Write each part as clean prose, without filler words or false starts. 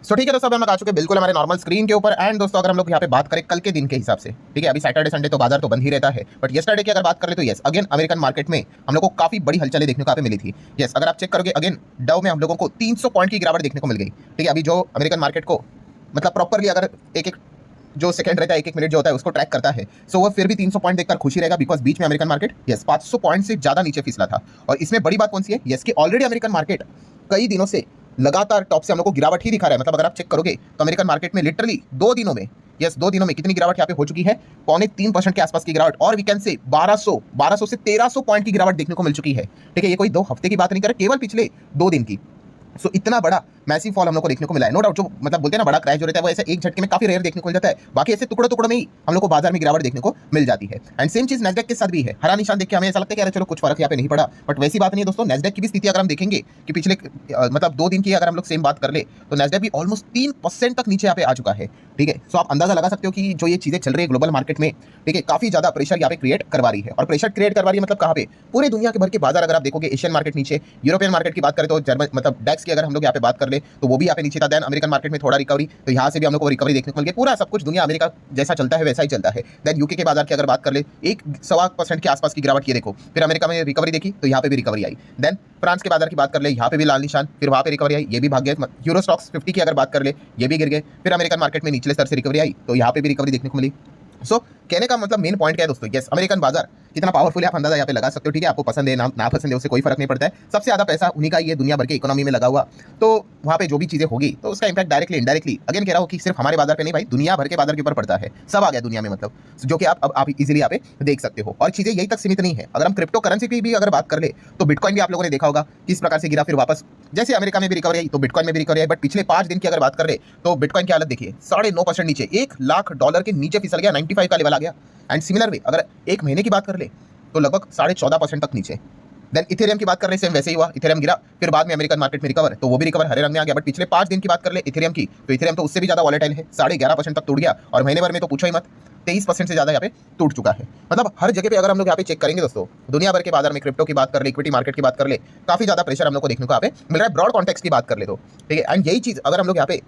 सो ठीक है दोस्तों, अब हम लोग आ चुके बिल्कुल हमारे नॉर्मल स्क्रीन के ऊपर। एंड दोस्तों अगर हम लोग यहाँ पे बात करें कल के दिन के हिसाब से, ठीक है, अभी सैटरडे संडे तो बाजार तो बंद ही रहता है, बट येस्टरडे की अगर बात करें तो यस अगेन अमेरिकन मार्केट में हम लोग को काफी बड़ी हलचलें देखने को यहाँ पे मिली थी। यस अगर आप चेक करोगे अगेन डाउ में हम लोगों को 300 पॉइंट की गिरावट देखने को मिल गई। ठीक है, अभी जो अमेरिकन मार्केट को मतलब प्रॉपरली अगर एक एक जो सेकंड रहता है, एक एक मिनट जो होता है उसको ट्रैक करता है, सो वो फिर भी 300 पॉइंट देखकर खुशी रहेगा, बिकॉज बीच में अमेरिकन मार्केट यस 500 पॉइंट से ज्यादा नीचे फिसला था। और इसमें बड़ी बात कौन सी है, यस कि ऑलरेडी अमेरिकन मार्केट कई दिनों से लगातार टॉप से हम लोग को गिरावट ही दिखा रहा है। मतलब अगर आप चेक करोगे तो अमेरिकन मार्केट में लिटरली 2 दिनों में, यस 2 दिनों में कितनी गिरावट यहाँ पे हो चुकी है, 2.25% के आसपास की गिरावट, और वी कैन से 1200 से 1300 पॉइंट की गिरावट देखने को मिल चुकी है। ठीक है, ये कोई 2 हफ्ते की बात नहीं कर रहे, केवल पिछले 2 दिन की। सो इतना बड़ा मैसिव फॉल हम लोग को देखने को मिला है। नो डाउट, जो मतलब बोलते हैं ना बड़ा क्रैश जो रहता है वो ऐसे एक झटके में काफी रेयर देखने को मिल जाता है, बाकी ऐसे टुकड़ों टुकड़ों में ही हम लोग को बाजार में गिरावट देखने को मिल जाती है। एंड सेम चीज नेस्डैक के साथ भी है। हरा निशान देख के हमें ऐसा लगता है कि अरे चलो कुछ फर्क यहाँ पे नहीं पड़ा, बट वैसी बात नहीं है दोस्तों। नेस्डैक की भी स्थिति अगर हम देखेंगे कि पिछले मतलब 2 दिन की अगर हम लोग सेम बात कर ले तो नेस्डैक भी ऑलमोस्ट 3% तक नीचे यहाँ पे आ चुका है। ठीक है, सो आप अंदाजा लगा सकते हो कि जो ये चीजें चल रही है ग्लोबल मार्केट में, ठीक है, काफी ज्यादा प्रेशर यहाँ पे क्रिएट करवा रही है। और प्रेशर क्रिएट करवा रही है मतलब कहाँ पे, पूरे दुनिया के भर के बाजार अगर आप देखोगे, एशियन मार्केट नीचे, यूरोपियन मार्केट की बात करें तो जर्मन मतलब डैक्स की अगर हम लोग यहाँ पे बात कर ले तो वो भी यहाँ पे नीचे था। देन अमेरिकन मार्केट में थोड़ा रिकवरी, तो यहाँ से भी हम लोग को रिकवरी देखने को मिल गई। पूरा सब कुछ दुनिया अमेरिका जैसा चलता है वैसा ही चलता है। देन यूके के बाजार की अगर बात कर ले 1.25% के आसपास की गिरावट, ये देखो, फिर अमेरिका में रिकवरी देखी तो यहाँ पे भी रिकवरी आई। देन फ्रांस के बाजार की बात कर ले, यहाँ पे भी लाल निशान, फिर वहाँ पे रिकवरी आई, ये भी भाग गए। यूरो स्टॉक्स 50 की अगर बात कर ले, ये भी गिर गए। फिर अमेरिकन मार्केट में निचले स्तर से रिकवरी आई तो यहाँ पे भी रिकवरी देखने को मिली। सो कहने का मतलब मेन पॉइंट क्या है दोस्तों, यस अमेरिकन बाजार कितना पावरफुल है आप अंदाजा यहाँ पे लगा सकते हो। ठीक है, आपको पसंद है ना पसंद है उससे कोई फर्क नहीं पड़ता है, सबसे ज्यादा पैसा उन्हीं का ही है दुनिया भर के इकोनॉमी में लगा हुआ। तो वहाँ पे जो भी चीजें होगी तो उसका इंपैक्ट डायरेक्टली इनडायरेक्टली अगेन कह रहा हूँ कि सिर्फ हमारे बाजार पे नहीं भाई, दुनिया भर के बाजार के ऊपर पड़ता है। सब आ गया दुनिया में, मतलब जो कि आप इजीली यहाँ पे देख सकते हो। और चीजें यही तक सीमित नहीं है, अगर हम क्रिप्टो करेंसी की भी अगर बात कर ले तो बिटकॉइन भी आप लोगों ने देखा होगा किस प्रकार से गिरा, फिर वापस जैसे अमेरिका में भी रिकवरी आई तो बिटकॉइन में भी रिकवरी आई। बट पिछले 5 दिन की अगर बात कर ले तो बिटकॉइन की हालत देखिए, 9.5% नीचे, $1 लाख के नीचे फिसल गया, 95 का लेवल आ गया। एंड सिमिलर वे अगर एक महीने की बात कर ले तो लगभग 14.5% तक नीचे। देन इथेरियम की बात कर ले, सेम वैसे ही हुआ, इथेरियम गिरा, फिर बाद में अमेरिकन मार्केट में रिकवर, तो वो भी रिकवर हरे रंग में आ गया। बट पिछले 5 दिन की बात कर ले इथेरियम की तो इथेरियम तो उससे भी ज्यादा वॉलेटाइल है, 11.5% तक टूट गया। और महीने भर में तो पूछो ही मत, 23% से ज्यादा यहाँ पे टूट चुका है। मतलब हर जगह पे अगर हम लोग यहाँ पे चेक करेंगे दोस्तों, दुनिया भर के बाजार में क्रिप्टो की बात कर ले, इक्विटी मार्केट की बात कर ले, काफी ज्यादा प्रेशर हम लोग को देखने को यहाँ पे मिल रहा है। ब्रॉड कॉन्टेक्स्ट की बात कर ले तो ठीक है। एंड यही चीज अगर हम लोग यहाँ पे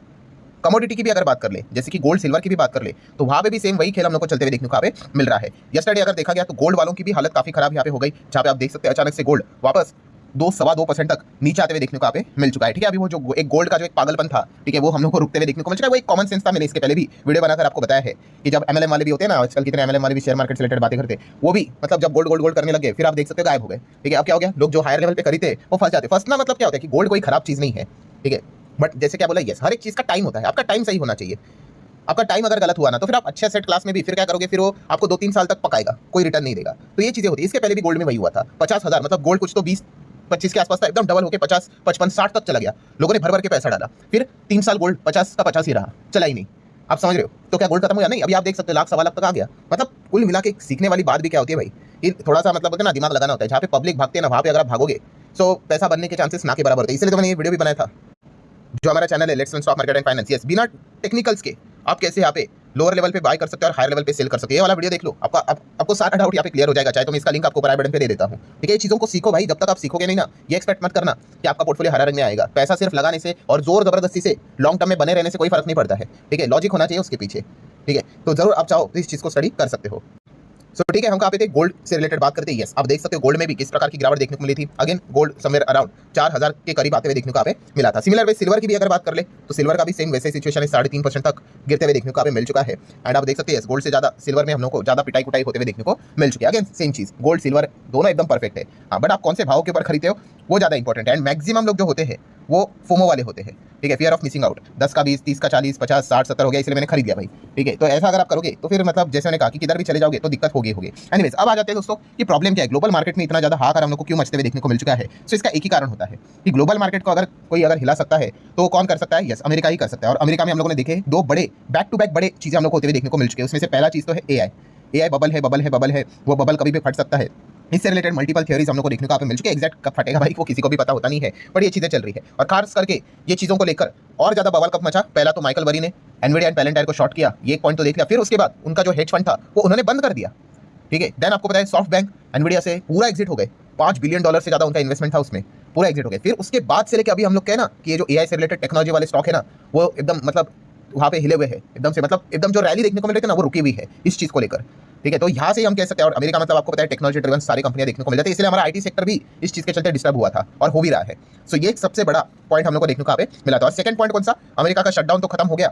कमोडिटी की भी अगर बात कर ले, जैसे कि गोल्ड सिल्वर की भी बात कर ले, तो वहां पे भी सेम वही खेल हम लोग को चलते हुए देखने को यहाँ पे मिल रहा है। यस्टरडे अगर देखा गया तो गोल्ड वालों की भी हालत काफी खराब यहाँ पे हो गई, जहाँ पे आप देख सकते हैं अचानक से गोल्ड वापस 2-2.25% तक नीचे आते हुए देखने को यहाँ पे मिल चुका है। ठीक है, अभी वो जो एक गोल्ड का जो एक पागलपन था, ठीक है, वो हम लोग को रुकते हुए देखने को मिल चुका है। वो एक कॉमन सेंस था, मैंने इसके पहले भी वीडियो बनाकर आपको बताया है कि जब एमएलएम वाले भी होते हैं ना, आजकल कितने एमएलएम वाले भी शेयर मार्केट से रिलेटेड बातें करते हैं, वो भी मतलब जब गोल्ड गोल्ड गोल्ड करने लगे फिर आप देख सकते हो गायब हो गए। ठीक है, अब क्या हो गया, लोग जो हायर लेवल पे खरीदते वो फंस जाते। फंसना मतलब क्या होता है कि गोल्ड कोई खराब चीज नहीं है, ठीक है, बट जैसे क्या बोला, यस हर एक चीज का टाइम होता है, आपका टाइम सही होना चाहिए। आपका टाइम अगर गलत हुआ ना तो फिर आप अच्छे एसेट क्लास में भी फिर क्या करोगे, फिर वो आपको 2-3 साल तक पकाएगा, कोई रिटर्न नहीं देगा। तो ये चीजें होती है। इसके पहले भी गोल्ड में वही हुआ था, 50,000 मतलब गोल्ड कुछ तो 20-25 के आसपास था, एकदम डबल होकर 50, 55, 60 तक चला गया। लोगों ने भर भर के पैसा डाला, फिर 3 साल गोल्ड 50 का 50 ही रहा, चला ही नहीं। आप समझ रहे हो, तो क्या गोल्ड खत्म हुआ? नहीं, अभी आप देख सकते हो 1-1.25 लाख तक आ गया। मतलब कुल मिला के सीखने वाली बात भी क्या होती है भाई, कि थोड़ा सा मतलब ना दिमाग लगाना होता है। जहाँ पे पब्लिक भागते हैं ना, वहाँ पे अगर आप भागोगे तो पैसा बनने के चांसेस ना के बराबर होते हैं। इसलिए तो मैंने ये वीडियो भी बनाया था, जो हमारा चैनल है let's learn stock market and finance. Yes, बिना टेक्निकल्स के आप कैसे यहाँ पे लोअर लेवल पे बाय कर सकते हो और हायर लेवल पे सेल कर सकते हो। ये वाला वीडियो देख लो, आपको सारा डाउट यहाँ पे क्लियर हो जाएगा। चाहे तो मैं इसका लिंक आपको ऊपर आई बटन पे दे देता हूँ। ठीक है, ये चीजों को सीखो भाई, जब तक आप सीखोगे नहीं ना, ये एक्सपेक्ट मत करना कि आपका पोर्टफोलियो हरा रंग में आएगा। पैसा सिर्फ लगाने से और जोर जबरदस्ती से लॉन्ग टर्म में बने रहने से कोई फर्क नहीं पड़ता है। ठीक है, लॉजिक होना चाहिए उसके पीछे। ठीक है, तो जरूर आप चाहो तो इस चीज को स्टडी कर सकते हो। सो ठीक है, हम कहाँ पे थे, गोल्ड से रिलेटेड बात करते हैं। यस, आप देख सकते हो गोल्ड में भी किस प्रकार की गिरावट देखने को मिली थी। अगेन गोल्ड समवेयर अराउंड 4,000 के करीब आते हुए देखने को यहाँ पे मिला था। सिमिलर वे सिल्वर की भी अगर बात कर ले तो सिल्वर का भी सेम वैसे सिचुएशन है, 3.5% तक गिरते हुए देखने को यहाँ पे मिल चुका है। एंड आप देख सकते हैं गोल्ड से ज्यादा सिल्वर में हम लोग को ज्यादा पिटाई कुटाई होते हुए देखने को मिल चुकी है। अगेन सेम चीज, गोल्ड सिल्वर दोनों एकदम परफेक्ट है। हाँ, बट आप कौन से भाव के ऊपर खरीदते हो वो ज्यादा इंपॉर्टेंट है। एंड मैक्सिमम लोग जो होते हैं वो फोमो वाले होते हैं। ठीक है, फियर ऑफ मिसिंग आउट, 10 का 20, 30 का 40, 50, 60, 70 हो गया इसलिए मैंने खरीद लिया भाई। ठीक है, तो ऐसा अगर आप करोगे तो फिर मतलब जैसे मैंने कहा कि किधर भी चले जाओगे तो दिक्कत होगी। एनीवेज, अब आ जाते हैं दोस्तों कि प्रॉब्लम क्या है, ग्लोबल मार्केट में इतना ज्यादा हाहाकार हम लोग को क्यों मचते हुए देखने को मिल चुका है। सो इसका एक ही कारण होता है कि ग्लोबल मार्केट को अगर कोई हिला सकता है तो कौन कर सकता है, यस अमेरिका ही कर सकता है। और अमेरिका में हम लोगों ने देखे 2 बड़े बैक टू बैक बड़े चीजें हम लोग को होते हुए देखने को मिल चुके हैं। उसमें से पहला चीज तो है एआई बबल है, वो बबल कभी भी फट सकता है। इससे रिलेटेड मल्टीपल थ्योरीज हम लोग को देखने को यहाँ पे मिल चुके हैं। एग्जैक्ट कब फटेगा भाई वो किसी को भी पता होता नहीं है, बट ये चीजें चल रही है। और खास करके ये चीजों को लेकर और ज्यादा बवाल कब मचा, पहला तो माइकल बरी ने एनवीडिया एंड पैलेंटायर को शॉर्ट किया, ये एक पॉइंट तो देख लिया। फिर उसके बाद उनका जो हेज फंड था वो उन्होंने बंद कर दिया। ठीक है, देन आपको पता है सॉफ्ट बैंक एनवीडिया से पूरा एग्जिट हो गए, $5 बिलियन से ज्यादा उनका इन्वेस्टमेंट था उसमें। पूरा एग्जिट हो गए। फिर उसके बाद से लेके अभी हम लोग कहे ना कि ये जो एआई से रिलेटेड टेक्नोलॉजी वाले स्टॉक है ना, वो एकदम मतलब वहाँ पे हिले हुए हैं एकदम से, मतलब एकदम जो रैली देखने को मिल रही थी ना, वो रुकी हुई है इस चीज़ को लेकर। ठीक है, तो यहाँ से हम कह सकते हैं, और अमेरिका मतलब आपको पता है टेक्नोलॉजी ड्रिवन सारी कंपनियां देखने को मिल जाती है, इसलिए हमारा आईटी सेक्टर भी इस चीज़ के चलते डिस्टर्ब हुआ था और हो भी रहा है। सो ये एक सबसे बड़ा पॉइंट हम लोग को देखने को यहाँ पे मिला था। और सेकंड पॉइंट कौन सा, अमेरिका का शटडाउन तो खत्म हो गया।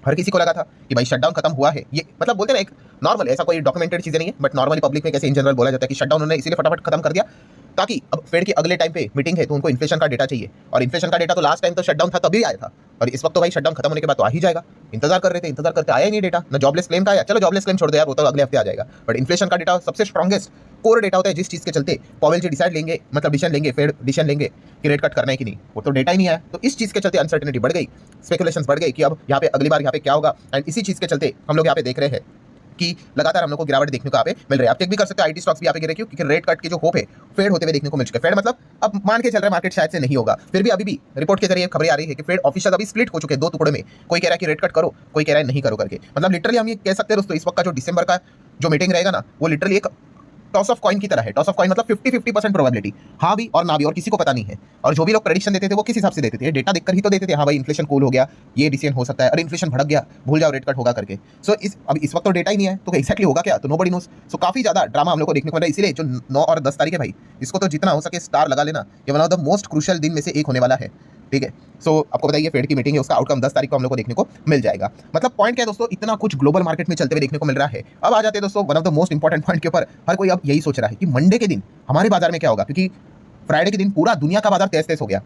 हर किसी को लगा था कि भाई शटडाउन खत्म हुआ है, ये मतलब बोलते हैं ना एक नॉर्मल, ऐसा कोई डॉक्यूमेंटेड चीज़ें नहीं है, बट नॉर्मली पब्लिक में कैसे इन जनरल बोला जाता है कि शटडाउन उन्होंने इसीलिए फटाफट खत्म कर दिया ताकि अब फेड की अगले टाइम पे मीटिंग है तो उनको इन्फ्लेशन का डेटा चाहिए, और इन्फ्लेशन का डेटा तो लास्ट टाइम तो शटडाउन था तभी आया था, और इस वक्त तो भाई शटडाउन खत्म होने के बाद तो आ ही जाएगा। इंतजार कर रहे थे, इंतजार करते आया ही नहीं डेटा, ना जॉबलेस क्लेम का आया, चलो जॉबलेस क्लेम छोड़ दो यार, वो तो अगले हफ्ते आ जाएगा, बट इन्फ्लेशन का डेटा सबसे स्ट्रॉन्गेस्ट कोर डेटा होता है जिस चीज़ के चलते पॉवेल जी डिसाइड लेंगे, मतलब डिसीजन लेंगे, फेड डिसीजन लेंगे कि रेट कट करना है कि नहीं, वो तो डेटा ही नहीं आया। तो इस चीज़ के चलते अनसर्टेनिटी बढ़ गई, स्पेकुलेशंस बढ़ गई कि अब यहाँ पे अगली बार यहाँ पे क्या होगा, एंड इसी चीज़ के चलते हम लोग यहाँ पे देख रहे हैं कि लगातार हम लोग को गिरावट देखने को यहाँ पे मिल रही है। आप चेक भी कर सकते हैं आईटी स्टॉक्स भी यहाँ पे गिरे, क्योंकि रेट कट की जो होप है फेड होते हुए देखने को मिल चुके हैं। फेड मतलब अब मान के चल रहा है मार्केट शायद से नहीं होगा, फिर भी अभी भी रिपोर्ट के जरिए खबरें आ रही है कि फेड ऑफिशियल अभी स्प्लिट हो चुके हैं दो टुकड़े में, कोई कह रहा है कि रेट कट करो, कोई कह रहा है नहीं करो करके। मतलब लिटरली हम ये कह सकते हैं दोस्तों, इस वक्त का जो दिसंबर का जो मीटिंग रहेगा ना, वो लिटरली एक टॉस ऑफ कॉइन की तरह है। टॉस ऑफ कॉइन मतलब 50-50% प्रोबेबिलिटी, हाँ भी और ना भी, और किसी को पता नहीं है। और जो भी लोग प्रेडिक्शन देते थे वो किस हिसाब से देते थे, डेटा देखकर ही तो देते थे, हाँ भाई इन्फ्लेशन कूल हो गया, ये डिसीजन हो सकता है, अरे इन्फ्लेशन भड़क गया, भूल जाओ रेट कट होगा करके। सो अब इस वक्त तो डेटा ही नहीं है, तो एक्जैक्टली होगा क्या, तो नोबडी नोस। सो काफी ज्यादा ड्रामा हम लोग को देखने को मिला है, इसीलिए जो 9 और 10 तारीख है भाई, इसको तो जितना हो सके स्टार लगा लेना, ये one of the most crucial दिन में से एक होने वाला है। ठीक है, सो आपको बताइए फेड की मीटिंग है, उसका आउटकम 10 तारीख को हम लोग को देखने को मिल जाएगा। मतलब पॉइंट क्या है दोस्तों, इतना कुछ ग्लोबल मार्केट में चलते हुए देखने को मिल रहा है। अब आ जाते हैं दोस्तों one of the most important point के ऊपर, हर कोई अब यही सोच रहा है कि मंडे के दिन हमारे बाजार में क्या होगा, क्योंकि फ्राइडे के दिन पूरा दुनिया का बाजार तेज हो गया।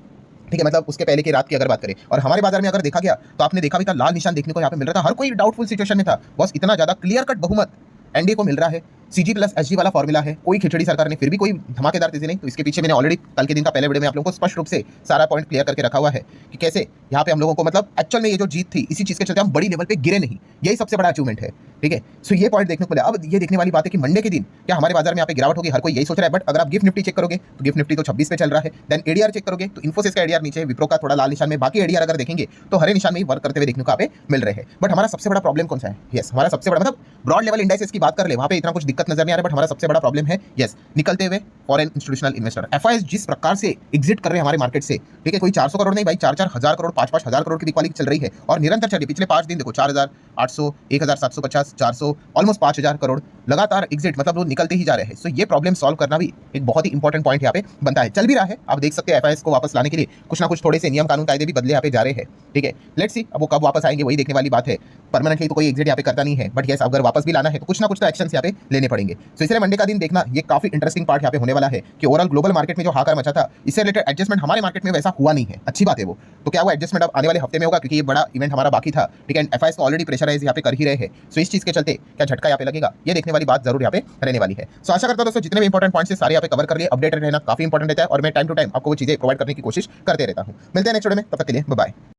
ठीक है, मतलब उसके पहले की रात की अगर बात करें, और हमारे बाजार में अगर देखा गया तो आपने देखा भी था लाल निशान देखने को यहाँ पे मिल रहा था, हर कोई डाउटफुल सिचुएशन में था, बस इतना ज्यादा क्लियर कट बहुमत एनडीए को मिल रहा है, सीजी प्लस एसजी वाला फॉर्मूला है, कोई खिचड़ी सरकार ने फिर भी कोई धमाकेदार तेजी नहीं। तो इसके पीछे मैंने ऑलरेडी कल के दिन का पहले वीडियो में आप लोगों को स्पष्ट रूप से सारा पॉइंट क्लियर करके रखा हुआ है कि कैसे यहाँ पे हम लोगों को मतलब एक्चुअल में ये जो जीत थी इसी चीज के चलते हम बड़ी लेवल पे गिरे नहीं, यही सबसे बड़ा अचीवमेंट है। ठीक है, सो ये पॉइंट देखने को मिला। अब ये देखने वाली बात है कि मंडे के दिन क्या हमारे बाजार में यहाँ पे गिरावट होगी, हर कोई यही सोच रहा है। बट अगर आप गिफ्ट निफ्टी चेक करोगे तो गिफ्ट निफ्टी तो 26 पे चल रहा है, देन एडीआर चेक करोगे तो इन्फोसिस का एडीआर नीचे है, विप्रो का थोड़ा लाल निशान में, बाकी एडीआर अगर देखेंगे तो हरे निशान में ही वर्क करते हुए देखने को यहाँ पे मिल रहे हैं। बट हमारा सबसे बड़ा प्रॉब्लम कौन सा है, यस हमारा सबसे बड़ा मतलब ब्रॉड लेवल इंडाइसेस की बात कर ले, वहाँ पे इतना कुछ दिक्कत नजर नहीं आ रहा, बट हमारा सबसे बड़ा प्रॉब्लम है यस निकलते हुए फॉरेन इंस्टीट्यूशनल इन्वेस्टर एफआईएस जिस प्रकार से एग्जिट कर रहे हैं हमारे मार्केट से। ठीक है, कोई 400 करोड़ नहीं भाई, 4-4 हजार करोड़, 5-5 हजार करोड़ की बिकवाली चल रही है और निरंतर चल रही है। पिछले 5 दिन देखो 4800, 1750, 400, ऑलमोस्ट 5000 करोड़ लगातार एग्जिट, मतलब वो निकलते ही जा रहे हैं। सो ये प्रॉब्लम सॉल्व करना भी एक बहुत ही इंपॉर्टेंट पॉइंट यहाँ पे बनता है, चल भी रहा है। आप देख सकते हैं एफआईएस को वापस लाने के लिए कुछ ना कुछ थोड़े से नियम कानून कायदे भी बदले यहाँ पे जा रहे हैं। ठीक है, लेट्स सी अब वो कब वापस आएंगे वही देखने वाली बात है। परमानेंटली तो कोई एग्जिट यहाँ पे करता नहीं है, बट यस अगर वापस भी लाना है तो कुछ ना कुछ तो एक्शन यहाँ पे लेने पड़ेंगे। सो इसलिए मंडे का दिन देखना ये काफी इंटरेस्टिंग पार्ट यहाँ पे होने वाला है कि ओवरऑल ग्लोबल मार्केट में जो हाहाकार मचा था इससे रिलेटेड एडजस्टमेंट हमारे मार्केट में वैसा हुआ नहीं है, अच्छी बात है वो। तो क्या वो एडजस्टमेंट अब आने वाले हफ्ते में होगा, क्योंकि ये बड़ा इवेंट हमारा बाकी था। ठीक है, एफआईएस को ऑलरेडी प्रेशराइज यहाँ पे कर ही रहे हैं। सो इस चीज के चलते क्या झटका यहाँ पे लगेगा, ये देखने वाली बात जरूर यहाँ पे रहने वाली है। सो आशा करता हूं दोस्तों जितने भी इंपॉर्टेंट पॉइंट्स है सारे यहाँ पे कवर कर लिए, अपडेटेड रहना काफी इंपॉर्टेंट रहता है और मैं टाइम टू टाइम आपको वो चीजें प्रोवाइड करने की कोशिश करते रहता हूं। मिलते हैं नेक्स्ट वीडियो में, तब तक के लिए बाय बाय।